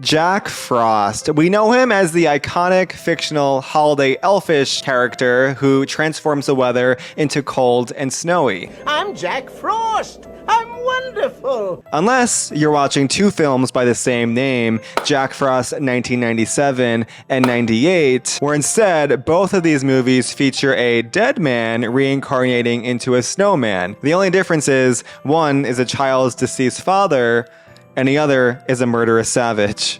Jack Frost. We know him as the iconic fictional holiday elfish character who transforms the weather into cold and snowy. I'm Jack Frost. I'm wonderful. Unless you're watching two films by the same name, Jack Frost 1997 and 98, where instead both of these movies feature a dead man reincarnating into a snowman. The only difference is one is a child's deceased father, and the other is a murderous savage.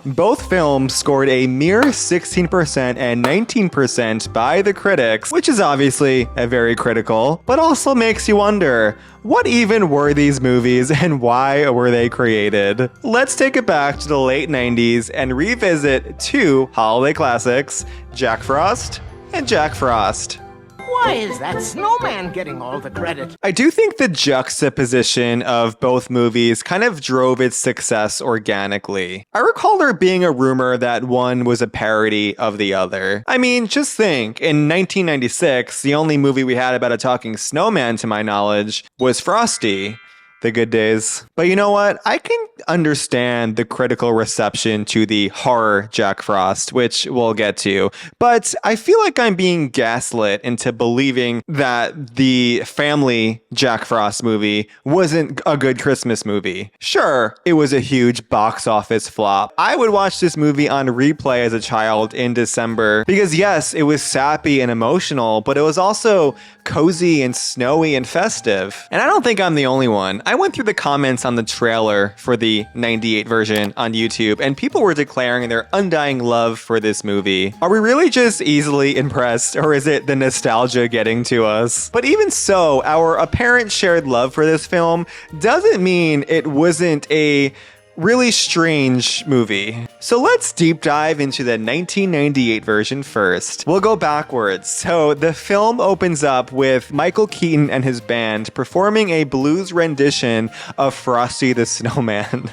Both films scored a mere 16% and 19% by the critics, which is obviously very critical, but also makes you wonder, what even were these movies and why were they created? Let's take it back to the late 90s and revisit two holiday classics, Jack Frost and Jack Frost. Why is that snowman getting all the credit? I do think the juxtaposition of both movies kind of drove its success organically. I recall there being a rumor that one was a parody of the other. I mean, just think, in 1996, the only movie we had about a talking snowman to my knowledge was Frosty. The good days. But you know what? I can understand the critical reception to the horror Jack Frost, which we'll get to. But I feel like I'm being gaslit into believing that the family Jack Frost movie wasn't a good Christmas movie. Sure, it was a huge box office flop. I would watch this movie on replay as a child in December because yes, it was sappy and emotional, but it was also cozy and snowy and festive. And I don't think I'm the only one. I went through the comments on the trailer for the 98 version on YouTube, and people were declaring their undying love for this movie. Are we really just easily impressed, or is it the nostalgia getting to us? But even so, our apparent shared love for this film doesn't mean it wasn't a really strange movie. So let's deep dive into the 1998 version first. We'll go backwards. So the film opens up with Michael Keaton and his band performing a blues rendition of Frosty the Snowman.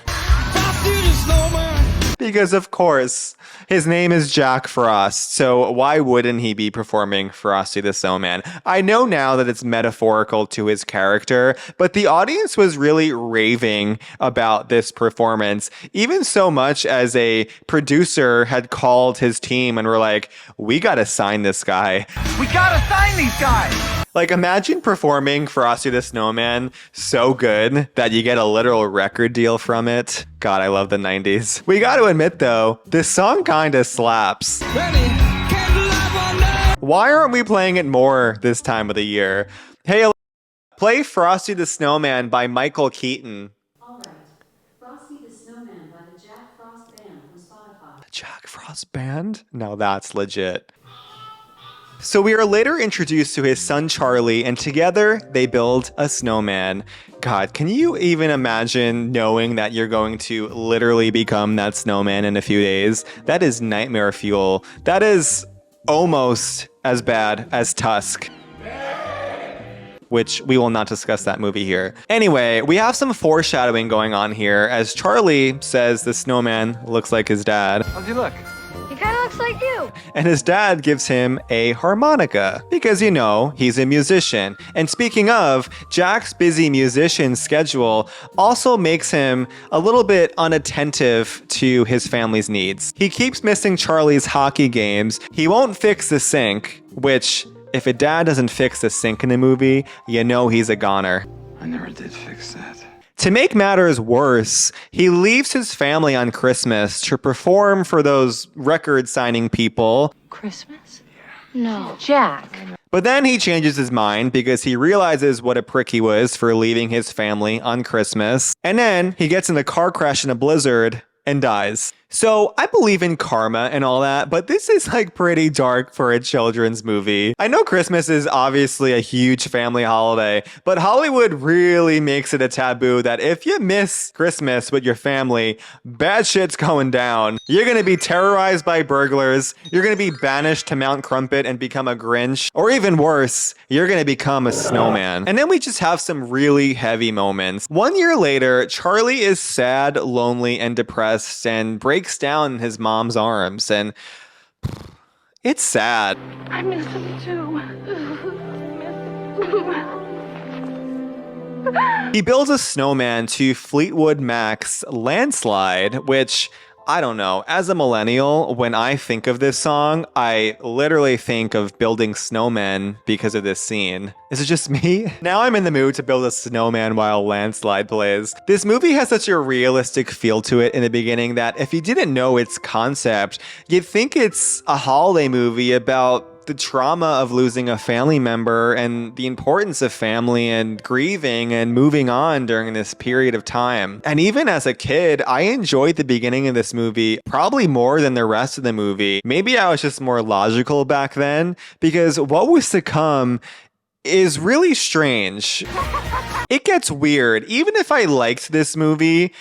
Because of course, his name is Jack Frost, so why wouldn't he be performing Frosty the Snowman? I know now that it's metaphorical to his character, but the audience was really raving about this performance, even so much as a producer had called his team and were like, we gotta sign this guy. We gotta sign these guys! Like, imagine performing Frosty the Snowman so good that you get a literal record deal from it. God, I love the 90s. We gotta admit though, this song kinda slaps. Why aren't we playing it more this time of the year? Hey, play Frosty the Snowman by Michael Keaton. Alright, Frosty the Snowman by the Jack Frost Band from Spotify. The Jack Frost Band? Now that's legit. So we are later introduced to his son Charlie, and together they build a snowman. God, can you even imagine knowing that you're going to literally become that snowman in a few days? That is nightmare fuel. That is almost as bad as Tusk. Which we will not discuss that movie here. Anyway, we have some foreshadowing going on here as Charlie says the snowman looks like his dad. How'd you look? He kind of looks like you. And his dad gives him a harmonica because, you know, he's a musician. And speaking of, Jack's busy musician schedule also makes him a little bit unattentive to his family's needs. He keeps missing Charlie's hockey games. He won't fix the sink, which, if a dad doesn't fix the sink in a movie, you know he's a goner. I never did fix that. To make matters worse, he leaves his family on Christmas to perform for those record signing people. Christmas? No. Jack. But then he changes his mind because he realizes what a prick he was for leaving his family on Christmas. And then he gets in a car crash in a blizzard and dies. So I believe in karma and all that, but this is like pretty dark for a children's movie. I know Christmas is obviously a huge family holiday, but Hollywood really makes it a taboo that if you miss Christmas with your family, bad shit's going down. You're gonna be terrorized by burglars, you're gonna be banished to Mount Crumpet and become a Grinch, or even worse, you're gonna become a snowman. And then we just have some really heavy moments. 1 year later, Charlie is sad, lonely, and depressed and breaks down in his mom's arms, and it's sad. I miss him too. He builds a snowman to Fleetwood Mac's Landslide, which, I don't know, as a millennial, when I think of this song, I literally think of building snowmen because of this scene. Is it just me? Now I'm in the mood to build a snowman while Landslide plays. This movie has such a realistic feel to it in the beginning that if you didn't know its concept, you'd think it's a holiday movie about the trauma of losing a family member and the importance of family and grieving and moving on during this period of time. And even as a kid, I enjoyed the beginning of this movie probably more than the rest of the movie. Maybe I was just more logical back then, because what was to come is really strange. It gets weird. Even if I liked this movie,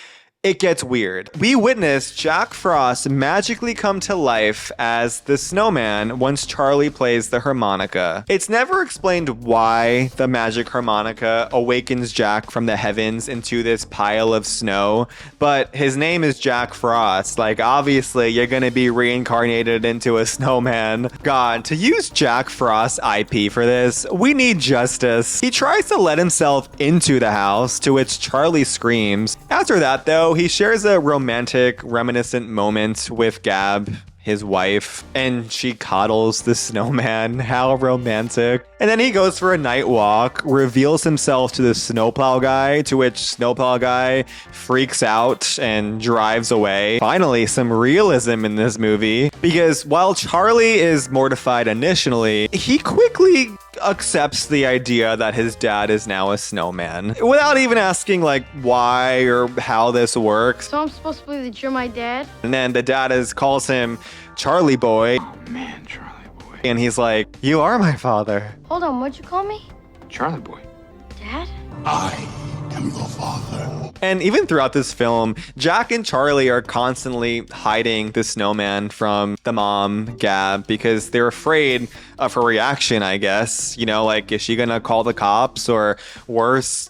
it gets weird. We witness Jack Frost magically come to life as the snowman once Charlie plays the harmonica. It's never explained why the magic harmonica awakens Jack from the heavens into this pile of snow, but his name is Jack Frost. Like, obviously, you're gonna be reincarnated into a snowman. God, to use Jack Frost's IP for this, we need justice. He tries to let himself into the house, to which Charlie screams. After that, though, he shares a romantic, reminiscent moment with Gab, his wife, and she coddles the snowman. How romantic. And then he goes for a night walk, reveals himself to the snowplow guy, to which snowplow guy freaks out and drives away. Finally, some realism in this movie, because while Charlie is mortified initially, he quickly accepts the idea that his dad is now a snowman without even asking like why or how this works. So I'm supposed to believe that you're my dad? And then the dad calls him Charlie Boy. Oh man, Charlie boy. And he's like, "You are my father." Hold on, what'd you call me? Charlie boy. Dad? I am your father. And even throughout this film, Jack and Charlie are constantly hiding the snowman from the mom, Gab, because they're afraid of her reaction, I guess. You know, like, is she gonna call the cops or worse,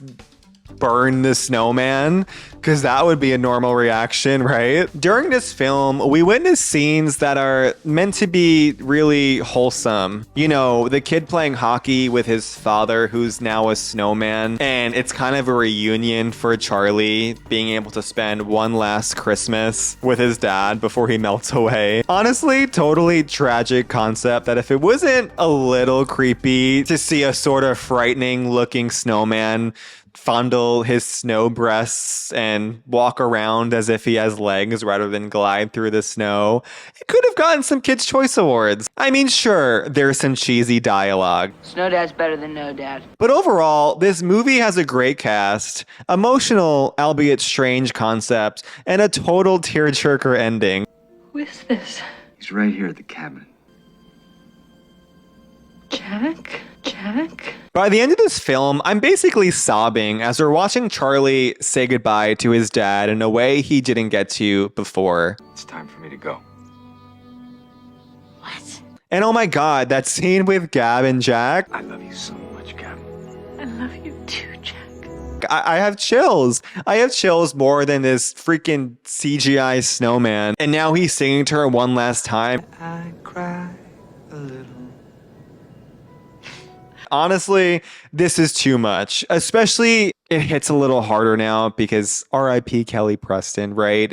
burn the snowman? Because that would be a normal reaction, right? During this film, we witness scenes that are meant to be really wholesome. You know, the kid playing hockey with his father, who's now a snowman, and it's kind of a reunion for Charlie being able to spend one last Christmas with his dad before he melts away. Honestly, totally tragic concept that if it wasn't a little creepy to see a sort of frightening looking snowman fondle his snow breasts and walk around as if he has legs rather than glide through the snow, it could have gotten some Kids' Choice Awards. I mean, sure, there's some cheesy dialogue. Snow Dad's better than no dad. But overall, this movie has a great cast, emotional, albeit strange concept, and a total tearjerker ending. Who is this? He's right here at the cabin. Jack? Jack? By the end of this film, I'm basically sobbing as we're watching Charlie say goodbye to his dad in a way he didn't get to before. It's time for me to go. What? And oh my god, that scene with Gab and Jack, I love you so much, Gab. I love you too, Jack. I have chills. I have chills more than this freaking CGI snowman. And now he's singing to her one last time. I cry a little. Honestly, this is too much. Especially, it hits a little harder now because R.I.P. Kelly Preston, right?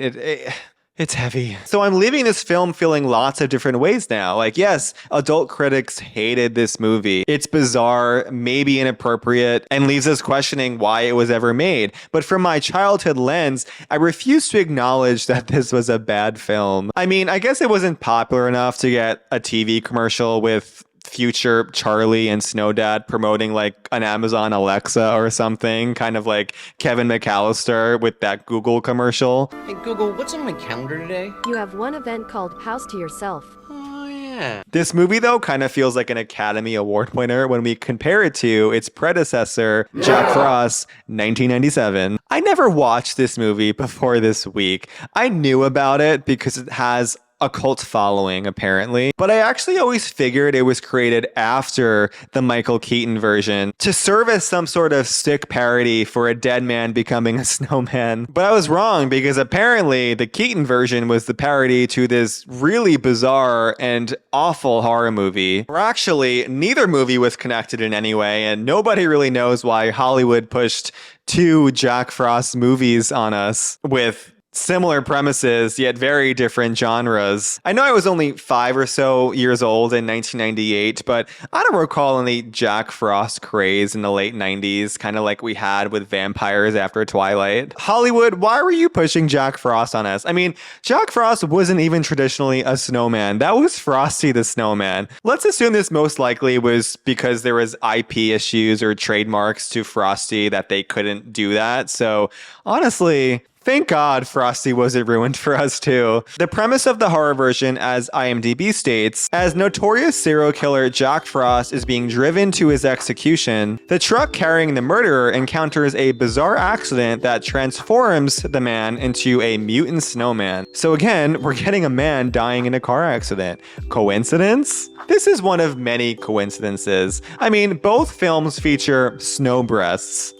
It's heavy. So I'm leaving this film feeling lots of different ways now. Like, yes, adult critics hated this movie. It's bizarre, maybe inappropriate, and leaves us questioning why it was ever made. But from my childhood lens, I refuse to acknowledge that this was a bad film. I mean, I guess it wasn't popular enough to get a TV commercial with future Charlie and Snow Dad promoting like an Amazon Alexa or something, kind of like Kevin McAllister with that Google commercial. Hey Google, what's on my calendar today? You have one event called House to Yourself. Oh yeah. This movie though kind of feels like an Academy Award winner when we compare it to its predecessor, Jack Frost, 1997. I never watched this movie before this week. I knew about it because it has a cult following, apparently. But I actually always figured it was created after the Michael Keaton version to serve as some sort of sick parody for a dead man becoming a snowman. But I was wrong, because apparently the Keaton version was the parody to this really bizarre and awful horror movie. Or actually, neither movie was connected in any way, and nobody really knows why Hollywood pushed two Jack Frost movies on us with similar premises, yet very different genres. I know I was only 5 or so years old in 1998, but I don't recall any Jack Frost craze in the late 90s, kind of like we had with vampires after Twilight. Hollywood, why were you pushing Jack Frost on us? I mean, Jack Frost wasn't even traditionally a snowman. That was Frosty the Snowman. Let's assume this most likely was because there was IP issues or trademarks to Frosty that they couldn't do that. So honestly, thank God Frosty wasn't ruined for us too. The premise of the horror version, as IMDb states, as notorious serial killer Jack Frost is being driven to his execution, the truck carrying the murderer encounters a bizarre accident that transforms the man into a mutant snowman. So again, we're getting a man dying in a car accident. Coincidence? This is one of many coincidences. I mean, both films feature snow breasts.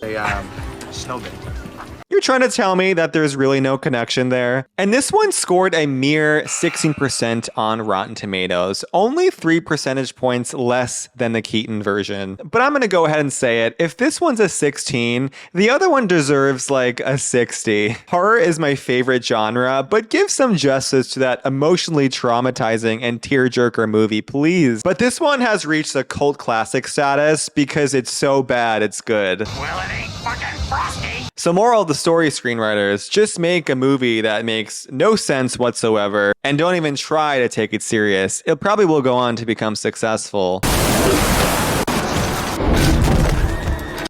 Snowman. You're trying to tell me that there's really no connection there? And this one scored a mere 16% on Rotten Tomatoes, only 3 percentage points less than the Keaton version. But I'm going to go ahead and say it. If this one's a 16, the other one deserves like a 60. Horror is my favorite genre, but give some justice to that emotionally traumatizing and tearjerker movie, please. But this one has reached a cult classic status because it's so bad it's good. Well, it ain't fucking Frosty. So moral of the story, screenwriters, just make a movie that makes no sense whatsoever and don't even try to take it serious. It probably will go on to become successful.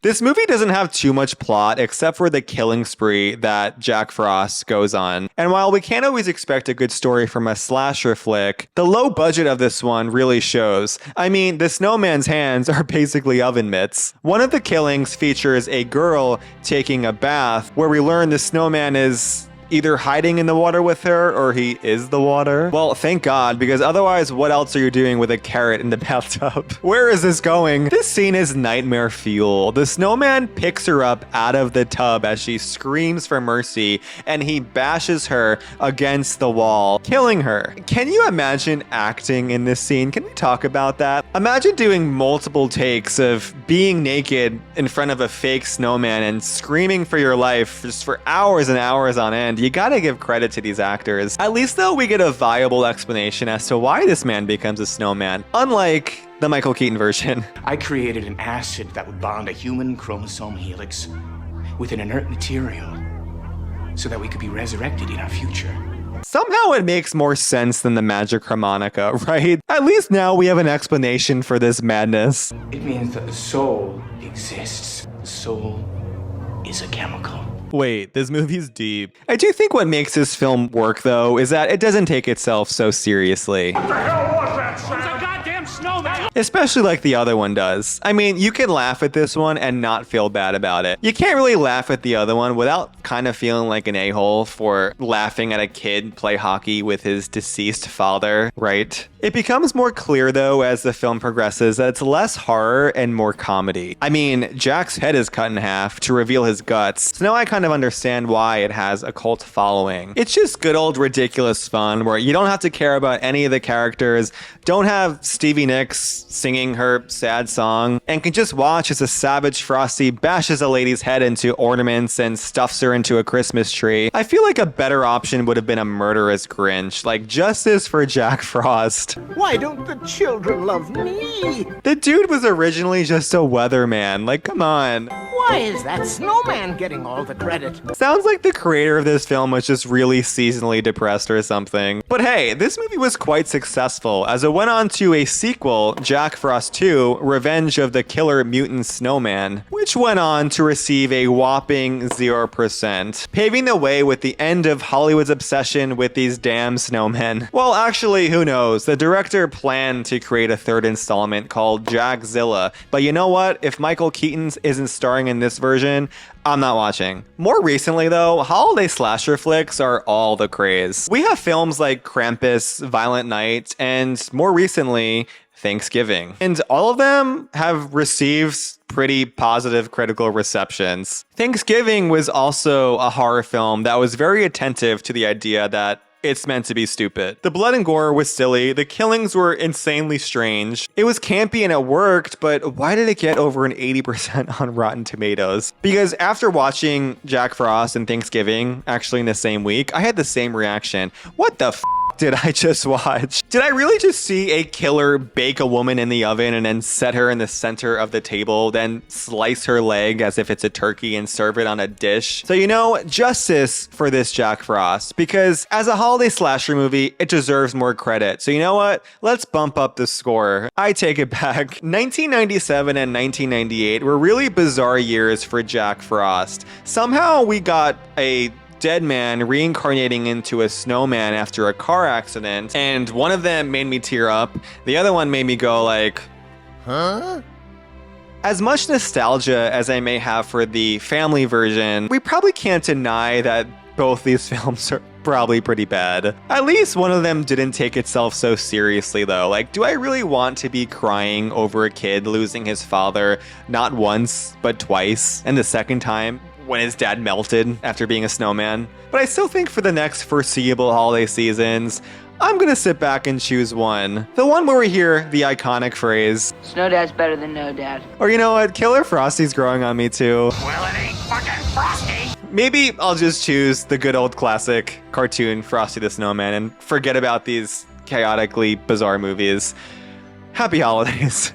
This movie doesn't have too much plot except for the killing spree that Jack Frost goes on. And while we can't always expect a good story from a slasher flick, the low budget of this one really shows. I mean, the snowman's hands are basically oven mitts. One of the killings features a girl taking a bath where we learn the snowman is either hiding in the water with her or he is the water. Well, thank God, because otherwise what else are you doing with a carrot in the bathtub? Where is this going? This scene is nightmare fuel. The snowman picks her up out of the tub as she screams for mercy and he bashes her against the wall, killing her. Can you imagine acting in this scene? Can we talk about that? Imagine doing multiple takes of being naked in front of a fake snowman and screaming for your life just for hours and hours on end. You gotta give credit to these actors. At least though we get a viable explanation as to why this man becomes a snowman, unlike the Michael Keaton version. I created an acid that would bond a human chromosome helix with an inert material so that we could be resurrected in our future. Somehow it makes more sense than the magic harmonica, right? At least now we have an explanation for this madness. It means that the soul exists. The soul is a chemical. Wait, this movie's deep. I do think what makes this film work, though, is that it doesn't take itself so seriously. What the hell was that, Sam? It's a goddamn snowman! Especially like the other one does. I mean, you can laugh at this one and not feel bad about it. You can't really laugh at the other one without kind of feeling like an a-hole for laughing at a kid play hockey with his deceased father, right? It becomes more clear, though, as the film progresses that it's less horror and more comedy. I mean, Jack's head is cut in half to reveal his guts, so now I kind of understand why it has a cult following. It's just good old ridiculous fun where you don't have to care about any of the characters, don't have Stevie Nicks singing her sad song, and can just watch as a savage Frosty bashes a lady's head into ornaments and stuffs her into a Christmas tree. I feel like a better option would have been a murderous Grinch, like justice for Jack Frost. Why don't the children love me? The dude was originally just a weatherman, like come on. Why is that snowman getting all the credit? Sounds like the creator of this film was just really seasonally depressed or something. But hey, this movie was quite successful as it went on to a sequel, Jack Frost 2, Revenge of the Killer Mutant Snowman, which went on to receive a whopping 0%, paving the way with the end of Hollywood's obsession with these damn snowmen. Well, actually, who knows? The director planned to create a third installment called Jackzilla, but you know what? If Michael Keaton isn't starring in in this version, I'm not watching. More recently though, holiday slasher flicks are all the craze. We have films like Krampus, Violent Night, and more recently, Thanksgiving. And all of them have received pretty positive critical receptions. Thanksgiving was also a horror film that was very attentive to the idea that it's meant to be stupid. The blood and gore was silly, the killings were insanely strange. It was campy and it worked, but why did it get over an 80% on Rotten Tomatoes? Because after watching Jack Frost and Thanksgiving, actually in the same week, I had the same reaction. What the f did I just watch? Did I really just see a killer bake a woman in the oven and then set her in the center of the table, then slice her leg as if it's a turkey and serve it on a dish? So, you know, justice for this Jack Frost, because as a holiday slasher movie, it deserves more credit. So you know what? Let's bump up the score. I take it back. 1997 and 1998 were really bizarre years for Jack Frost. Somehow we got a dead man reincarnating into a snowman after a car accident, and one of them made me tear up. The other one made me go like, huh? As much nostalgia as I may have for the family version, we probably can't deny that both these films are probably pretty bad. At least one of them didn't take itself so seriously though. Like, do I really want to be crying over a kid losing his father not once, but twice, and the second time when his dad melted after being a snowman? But I still think for the next foreseeable holiday seasons, I'm gonna sit back and choose one. The one where we hear the iconic phrase, Snow Dad's better than no dad. or you know what, Killer Frosty's growing on me too. Well, it ain't fucking Frosty. Maybe I'll just choose the good old classic cartoon Frosty the Snowman and forget about these chaotically bizarre movies. Happy holidays.